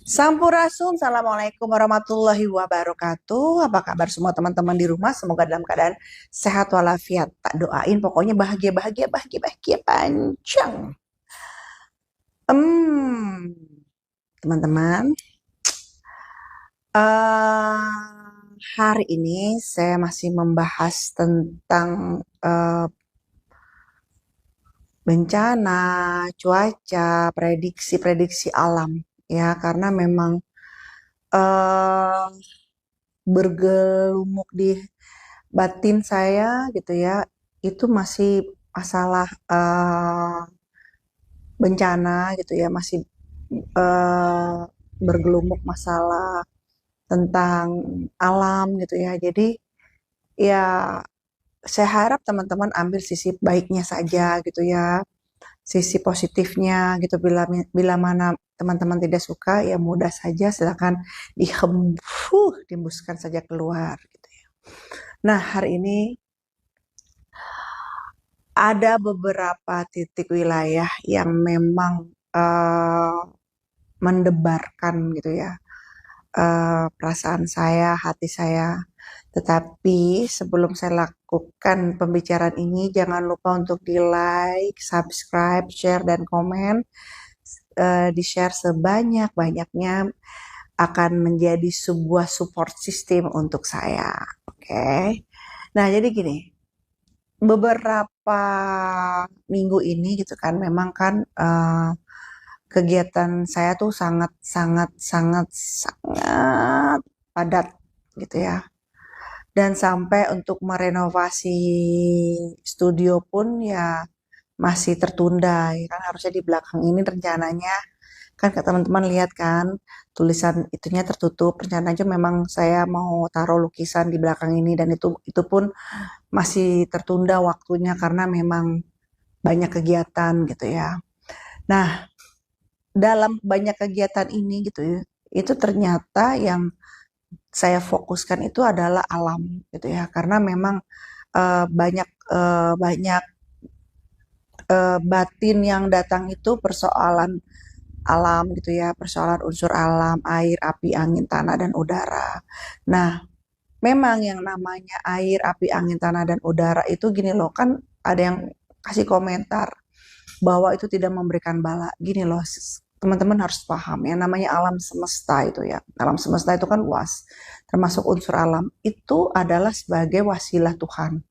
Sampurasun, Assalamualaikum warahmatullahi wabarakatuh. Apa kabar semua teman-teman di rumah? Semoga dalam keadaan sehat walafiat. Tak doain pokoknya bahagia, bahagia, bahagia, bahagia panjang. Hmm, Teman-teman, hari ini saya masih membahas tentang bencana, cuaca, prediksi-prediksi alam. Ya, karena memang eh bergelumuk di batin saya gitu ya, itu masih masalah bencana gitu ya, masih eh, bergelumuk masalah tentang alam gitu ya. Jadi ya saya harap teman-teman ambil sisi baiknya saja gitu ya, sisi positifnya gitu. Bila mana teman-teman tidak suka ya mudah saja silakan dihembuskan saja keluar gitu ya. Nah, hari ini ada beberapa titik wilayah yang memang eh, mendebarkan gitu ya, perasaan saya, hati saya. Tetapi sebelum saya lakukan pembicaraan ini, jangan lupa untuk di like, subscribe, share, dan komen. Di share sebanyak-banyaknya akan menjadi sebuah support system untuk saya. Oke. Nah, jadi gini, beberapa minggu ini gitu kan memang kan kegiatan saya tuh sangat sangat sangat sangat padat gitu ya, dan sampai untuk merenovasi studio pun ya masih tertunda ya kan. Harusnya di belakang ini rencananya kan, ke teman-teman lihat kan tulisan itunya tertutup. Rencananya memang saya mau taruh lukisan di belakang ini, dan itu pun masih tertunda waktunya karena memang banyak kegiatan gitu ya. Nah, dalam banyak kegiatan ini gitu ya, itu ternyata yang saya fokuskan itu adalah alam gitu ya, karena memang banyak batin yang datang itu persoalan alam gitu ya, persoalan unsur alam, air, api, angin, tanah, dan udara. Nah, memang yang namanya air, api, angin, tanah, dan udara itu gini loh, kan ada yang kasih komentar bahwa itu tidak memberikan bala. Gini loh, teman-teman harus paham yang namanya alam semesta itu ya. Alam semesta itu kan luas, termasuk unsur alam. Itu adalah sebagai wasilah Tuhan.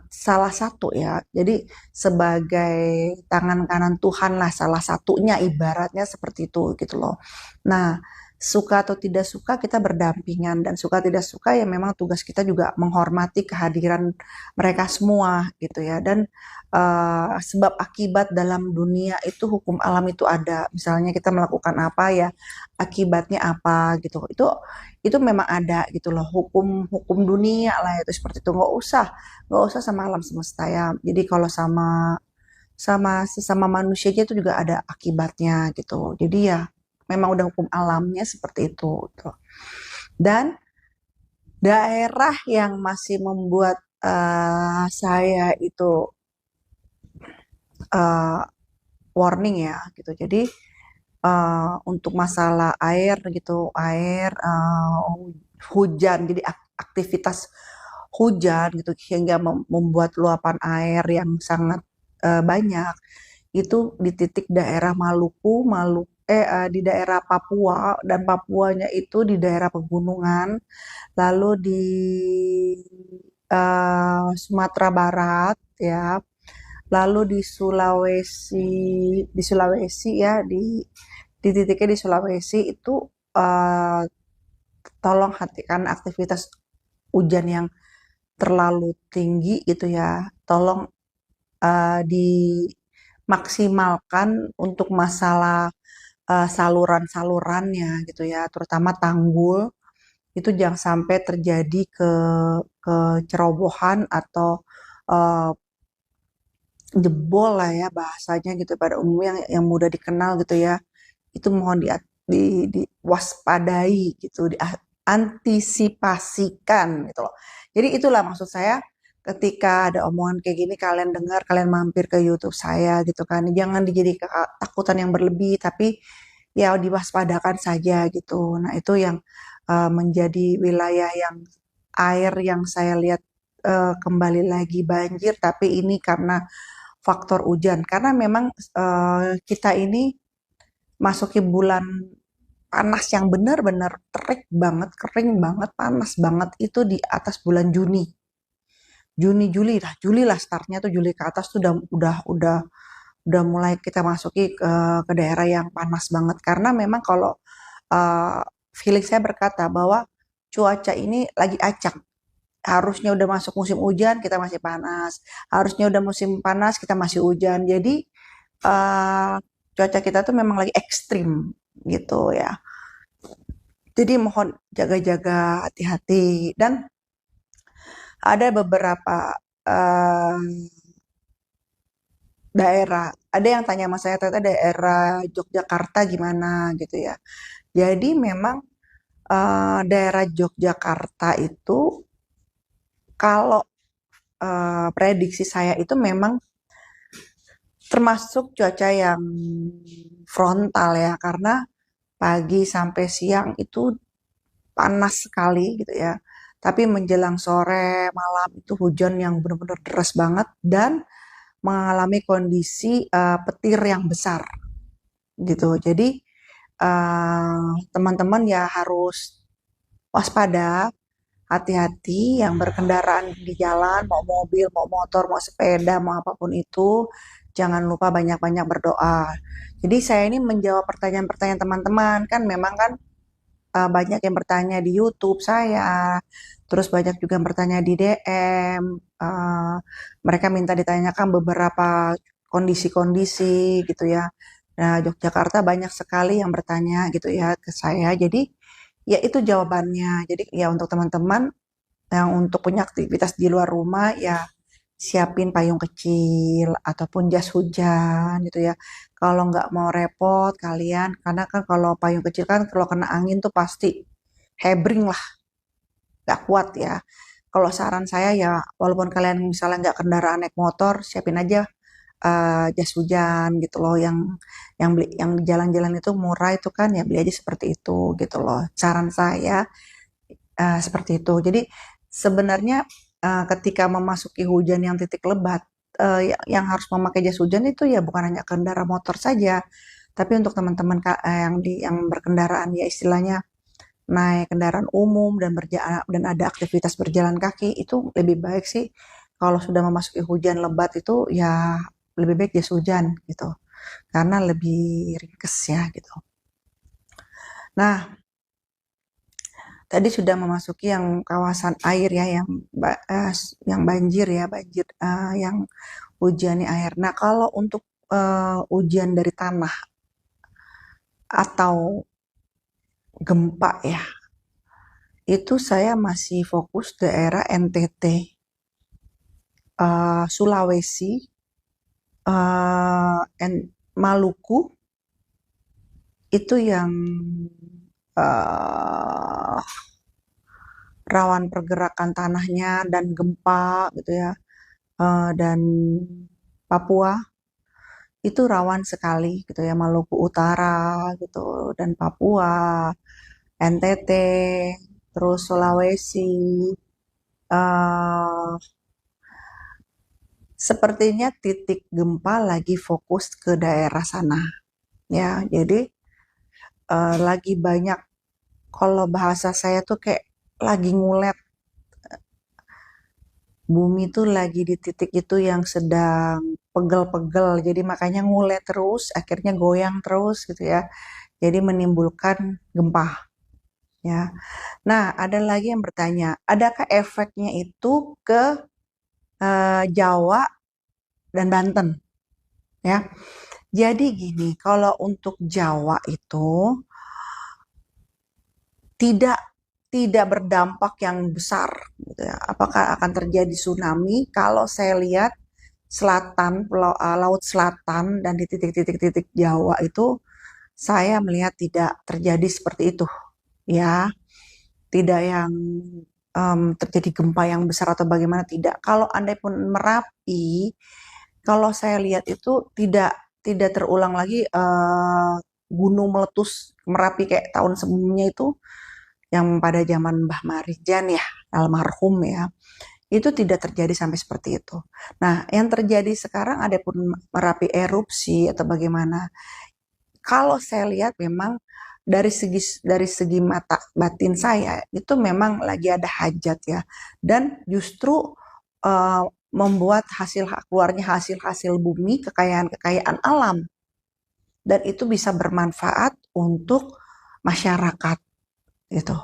Salah satu ya. Jadi sebagai tangan kanan Tuhan lah, salah satunya, ibaratnya seperti itu gitu loh. Nah, suka atau tidak suka kita berdampingan, dan suka tidak suka ya memang tugas kita juga menghormati kehadiran mereka semua gitu ya. Dan sebab akibat dalam dunia itu, hukum alam itu ada. Misalnya kita melakukan apa ya, akibatnya apa gitu. Itu memang ada gitu loh, hukum dunia lah itu seperti itu. Nggak usah sama alam semesta ya. Jadi kalau sama sama sesama manusia aja itu juga ada akibatnya gitu. Jadi ya memang udah hukum alamnya seperti itu gitu. Dan daerah yang masih membuat saya itu uh, warning ya gitu. Jadi untuk masalah air gitu, hujan, jadi aktivitas hujan gitu hingga membuat luapan air yang sangat banyak itu di titik daerah di daerah Papua, dan Papuanya itu di daerah pegunungan, lalu di Sumatera Barat ya, lalu di Sulawesi ya, di titiknya di Sulawesi itu eh, tolong hatikan aktivitas hujan yang terlalu tinggi gitu ya, tolong dimaksimalkan untuk masalah saluran-salurannya gitu ya, terutama tanggul. Itu jangan sampai terjadi kecerobohan atau eh, jebol lah ya bahasanya gitu pada umumnya, yang mudah dikenal gitu ya. Itu mohon diwaspadai gitu, diantisipasikan gitu loh. Jadi itulah maksud saya, ketika ada omongan kayak gini kalian dengar, kalian mampir ke YouTube saya gitu kan. Jangan dijadi ketakutan yang berlebih, tapi ya diwaspadakan saja gitu. Nah, itu yang menjadi wilayah yang air yang saya lihat kembali lagi banjir, tapi ini karena faktor hujan. Karena memang kita ini masuki bulan panas yang benar-benar terik banget, kering banget, panas banget itu di atas bulan Juni. Juli lah startnya tuh Juli ke atas tuh udah mulai kita masuki ke daerah yang panas banget karena memang kalau uh, feeling saya berkata bahwa cuaca ini lagi acak. Harusnya udah masuk musim hujan kita masih panas, harusnya udah musim panas kita masih hujan. Jadi uh, cuaca kita tuh memang lagi ekstrim gitu ya. Jadi mohon jaga-jaga, hati-hati dan ada beberapa uh, daerah. Ada yang tanya sama saya, ternyata daerah Yogyakarta gimana gitu ya. Jadi memang daerah Yogyakarta itu kalau prediksi saya itu memang termasuk cuaca yang frontal ya, karena pagi sampai siang itu panas sekali gitu ya. Tapi menjelang sore, malam itu hujan yang benar-benar deras banget dan mengalami kondisi petir yang besar gitu. Jadi teman-teman ya harus waspada, hati-hati yang berkendaraan di jalan, mau mobil, mau motor, mau sepeda, mau apapun itu, jangan lupa banyak-banyak berdoa. Jadi saya ini menjawab pertanyaan-pertanyaan teman-teman, kan memang kan banyak yang bertanya di YouTube saya, terus banyak juga yang bertanya di DM, mereka minta ditanyakan beberapa kondisi-kondisi gitu ya. Nah, Yogyakarta banyak sekali yang bertanya gitu ya ke saya. Jadi ya itu jawabannya. Jadi ya untuk teman-teman yang untuk punya aktivitas di luar rumah ya siapin payung kecil ataupun jas hujan gitu ya. Kalau nggak mau repot kalian, karena kan kalau payung kecil kan kalau kena angin tuh pasti hebring lah, nggak kuat ya. Kalau saran saya ya, walaupun kalian misalnya nggak kendaraan naik motor, siapin aja jas hujan gitu loh, yang beli yang di jalan-jalan itu murah itu kan ya beli aja seperti itu gitu loh. Saran saya seperti itu. Jadi sebenarnya ketika memasuki hujan yang titik lebat, yang harus memakai jas hujan itu ya bukan hanya kendaraan motor saja, tapi untuk teman-teman yang berkendaraan ya istilahnya naik kendaraan umum dan dan ada aktivitas berjalan kaki itu lebih baik sih kalau sudah memasuki hujan lebat itu ya lebih baik jas hujan gitu karena lebih ringkes ya gitu. Nah, tadi sudah memasuki yang kawasan air ya, yang banjir ya, banjir yang hujannya air. Nah, kalau untuk hujan dari tanah atau gempa ya, itu saya masih fokus daerah NTT, Sulawesi, Maluku, itu yang uh, rawan pergerakan tanahnya dan gempa gitu ya. Dan Papua itu rawan sekali gitu ya, Maluku Utara gitu dan Papua, NTT, terus Sulawesi. eh Sepertinya titik gempa lagi fokus ke daerah sana ya. Jadi lagi banyak, kalau bahasa saya tuh kayak lagi ngulet, bumi tuh lagi di titik itu yang sedang pegel-pegel. Jadi makanya ngulet terus, akhirnya goyang terus gitu ya. Jadi menimbulkan gempa ya. Nah, ada lagi yang bertanya, adakah efeknya itu ke Jawa dan Banten ya? Jadi gini, kalau untuk Jawa itu tidak tidak berdampak yang besar gitu ya. Apakah akan terjadi tsunami? Kalau saya lihat Laut Selatan dan di titik-titik Jawa itu saya melihat tidak terjadi seperti itu ya. Tidak yang terjadi gempa yang besar atau bagaimana, tidak. Kalau andai pun Merapi, kalau saya lihat itu tidak tidak terulang lagi gunung meletus Merapi kayak tahun sebelumnya itu, yang pada zaman Mbah Marijan ya, almarhum ya, itu tidak terjadi sampai seperti itu. Nah, yang terjadi sekarang ada pun Merapi erupsi atau bagaimana, kalau saya lihat memang dari segi mata batin saya itu memang lagi ada hajat ya, dan justru eh, membuat keluarnya hasil-hasil bumi, kekayaan-kekayaan alam, dan itu bisa bermanfaat untuk masyarakat gitu.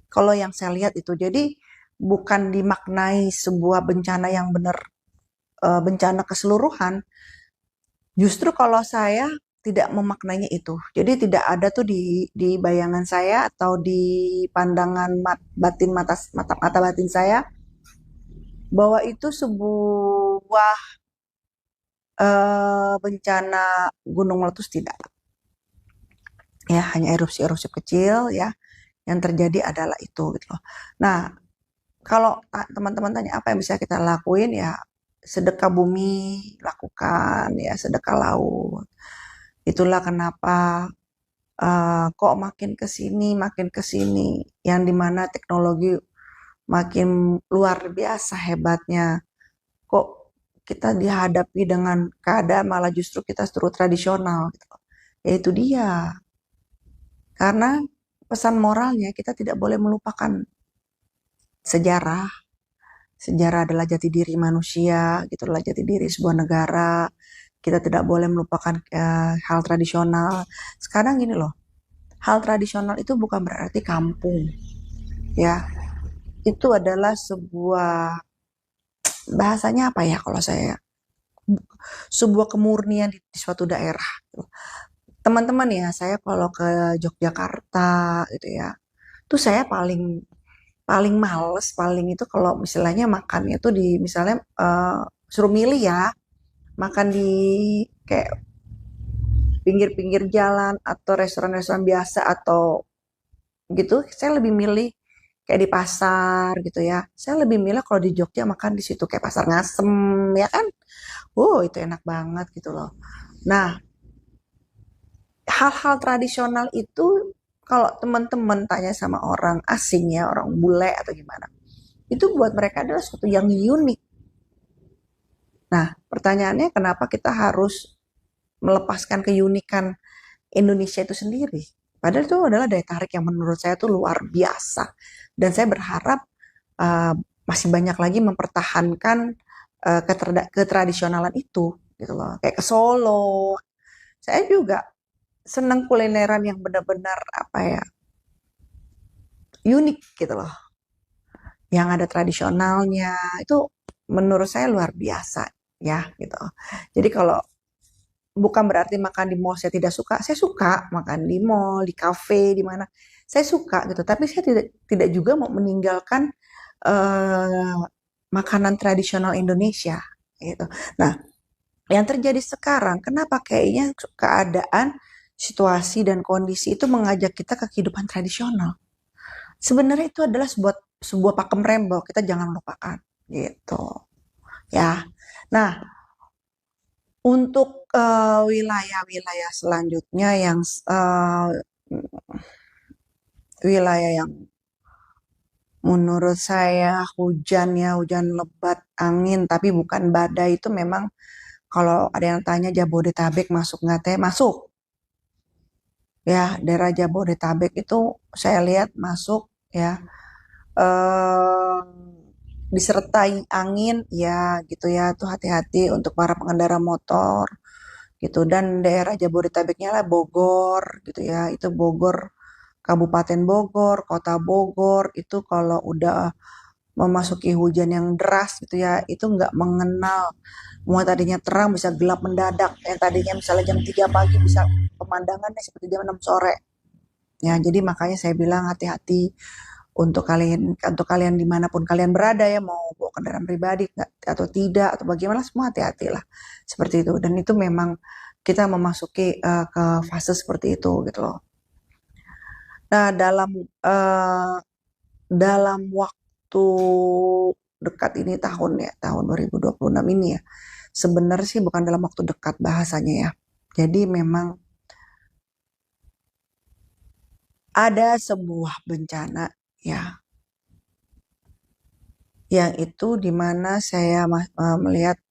Kalau yang saya lihat itu, jadi bukan dimaknai sebuah bencana yang benar, bencana keseluruhan. Justru kalau saya tidak memaknainya itu. Jadi tidak ada tuh di bayangan saya atau di pandangan batin mata batin saya bahwa itu sebuah bencana gunung meletus, tidak. Ya, hanya erupsi-erupsi kecil ya, yang terjadi adalah itu gitu loh. Nah, kalau teman-teman tanya apa yang bisa kita lakuin ya, sedekah bumi lakukan ya, sedekah laut. Itulah kenapa kok makin ke sini yang dimana teknologi makin luar biasa hebatnya. Kok kita dihadapi dengan keadaan malah justru kita terus tradisional gitu. Ya itu dia. Karena pesan moralnya kita tidak boleh melupakan sejarah. Sejarah adalah jati diri manusia, gitu adalah jati diri sebuah negara. Kita tidak boleh melupakan hal tradisional. Sekarang gini loh, hal tradisional itu bukan berarti kampung, ya. Itu adalah sebuah, bahasanya apa ya kalau saya, sebuah kemurnian di suatu daerah. Teman-teman ya, saya kalau ke Yogyakarta gitu ya, tuh saya paling paling males, paling itu kalau misalnya makannya tuh di misalnya suruh milih ya, makan di kayak pinggir-pinggir jalan atau restoran-restoran biasa atau gitu, saya lebih milih kayak di pasar gitu ya. Saya lebih milih kalau di Jogja makan di situ kayak pasar Ngasem ya kan. Wow, itu enak banget gitu loh. Nah, hal-hal tradisional itu kalau teman-teman tanya sama orang asing ya, orang bule atau gimana, itu buat mereka adalah sesuatu yang unik. Nah, pertanyaannya kenapa kita harus melepaskan keunikan Indonesia itu sendiri? Padahal itu adalah daya tarik yang menurut saya tuh luar biasa. Dan saya berharap uh, masih banyak lagi mempertahankan ketradisionalan itu gitu loh. Kayak ke Solo. Saya juga senang kulineran yang benar-benar apa ya, unik gitu loh. Yang ada tradisionalnya itu menurut saya luar biasa ya gitu. Jadi kalau bukan berarti makan di mall saya tidak suka. Saya suka makan di mall, di kafe, di mana. Saya suka gitu. Tapi saya tidak tidak juga mau meninggalkan eh, makanan tradisional Indonesia gitu. Nah, yang terjadi sekarang, kenapa kayaknya keadaan, situasi dan kondisi itu mengajak kita ke kehidupan tradisional. Sebenarnya itu adalah sebuah sebuah pakem rembok. Kita jangan lupakan gitu ya. Nah, untuk wilayah-wilayah selanjutnya yang wilayah yang menurut saya hujan ya, hujan lebat, angin, tapi bukan badai, itu memang kalau ada yang tanya Jabodetabek masuk nggak teh? Masuk. Ya, daerah Jabodetabek itu saya lihat masuk ya. eh Disertai angin ya gitu ya, tuh hati-hati untuk para pengendara motor gitu. Dan daerah Jabodetabeknya lah Bogor gitu ya, itu Bogor, Kabupaten Bogor, Kota Bogor itu kalau udah memasuki hujan yang deras gitu ya, itu nggak mengenal, mau tadinya terang bisa gelap mendadak, yang tadinya misalnya jam 3 pagi bisa pemandangannya seperti jam 6 sore ya. Jadi makanya saya bilang hati-hati untuk kalian dimanapun kalian berada ya, mau bawa kendaraan pribadi atau tidak atau bagaimana, semua hati-hatilah seperti itu. Dan itu memang kita memasuki ke fase seperti itu gitu loh. Nah, uh, dalam waktu dekat ini, tahun 2026 ini ya, sebenarnya sih bukan dalam waktu dekat bahasanya ya. Jadi memang ada sebuah bencana ya, yang itu dimana saya melihat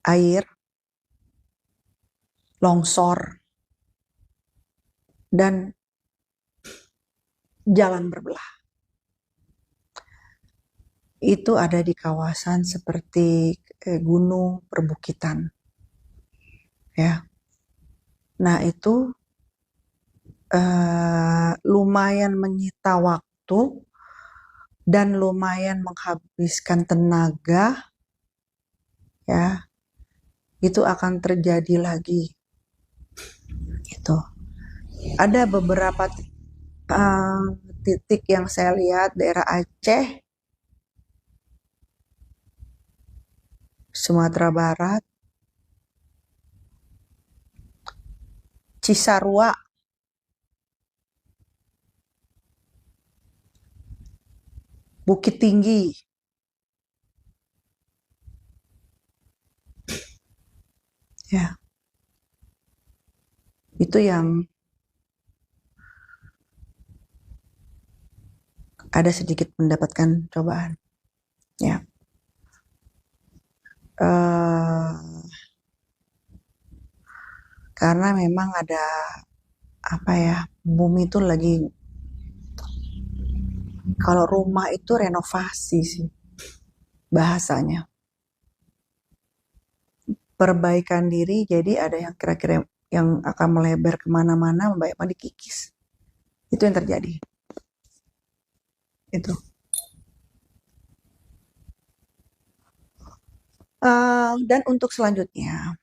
air, longsor, dan jalan berbelah. Itu ada di kawasan seperti gunung, perbukitan. Ya. Nah, itu lumayan menyita waktu dan lumayan menghabiskan tenaga, ya. Itu akan terjadi lagi. Gitu. Ada beberapa titik yang saya lihat daerah Aceh, Sumatera Barat, Cisarua, Bukit Tinggi, ya. Itu yang ada sedikit mendapatkan cobaan, ya. Karena memang ada apa ya, bumi itu lagi, kalau rumah itu renovasi sih bahasanya, perbaikan diri. Jadi ada yang kira-kira yang akan melebar kemana-mana, membaik dikikis. Itu yang terjadi. Itu. Dan untuk selanjutnya,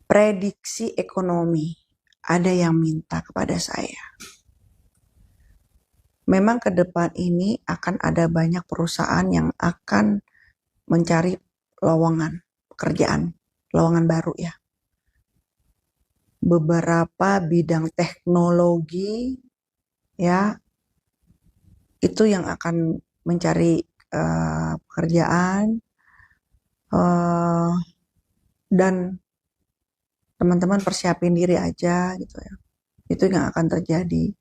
prediksi ekonomi. Ada yang minta kepada saya. Memang ke depan ini akan ada banyak perusahaan yang akan mencari lowongan pekerjaan, lowongan baru ya. Beberapa bidang teknologi ya, itu yang akan mencari pekerjaan, dan teman-teman persiapin diri aja gitu ya. Itu yang akan terjadi.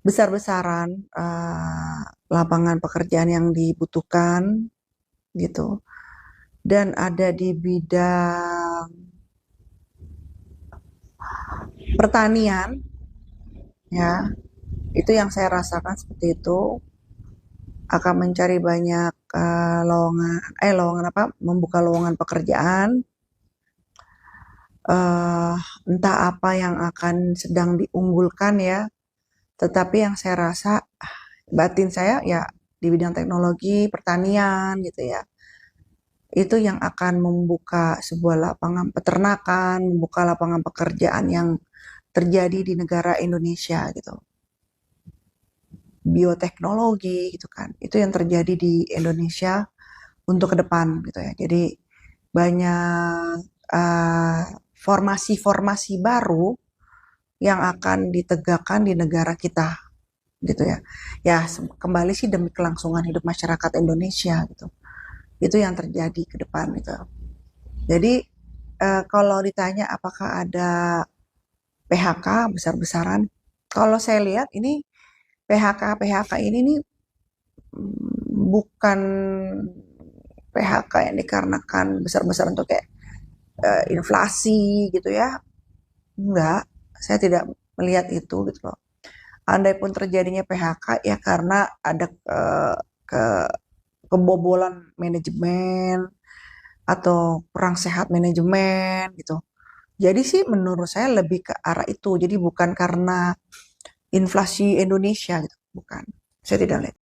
Besar-besaran lapangan pekerjaan yang dibutuhkan gitu. Dan ada di bidang pertanian ya, itu yang saya rasakan seperti itu, akan mencari banyak membuka lowongan pekerjaan. Entah apa yang akan sedang diunggulkan ya, tetapi yang saya rasa batin saya ya di bidang teknologi, pertanian gitu ya. Itu yang akan membuka sebuah lapangan peternakan, membuka lapangan pekerjaan yang terjadi di negara Indonesia gitu. Bioteknologi gitu kan. Itu yang terjadi di Indonesia untuk ke depan gitu ya. Jadi banyak formasi-formasi baru yang akan ditegakkan di negara kita gitu ya. Ya kembali sih demi kelangsungan hidup masyarakat Indonesia gitu. Itu yang terjadi ke depan gitu. Jadi kalau ditanya apakah ada PHK besar-besaran, kalau saya lihat ini PHK ini nih bukan PHK yang dikarenakan besar-besaran untuk kayak inflasi gitu ya. Enggak, saya tidak melihat itu gitu loh. Andai pun terjadinya PHK ya karena ada ke kebobolan manajemen atau kurang sehat manajemen gitu. Jadi sih menurut saya lebih ke arah itu. Jadi bukan karena inflasi Indonesia gitu, bukan. Saya tidak lihat.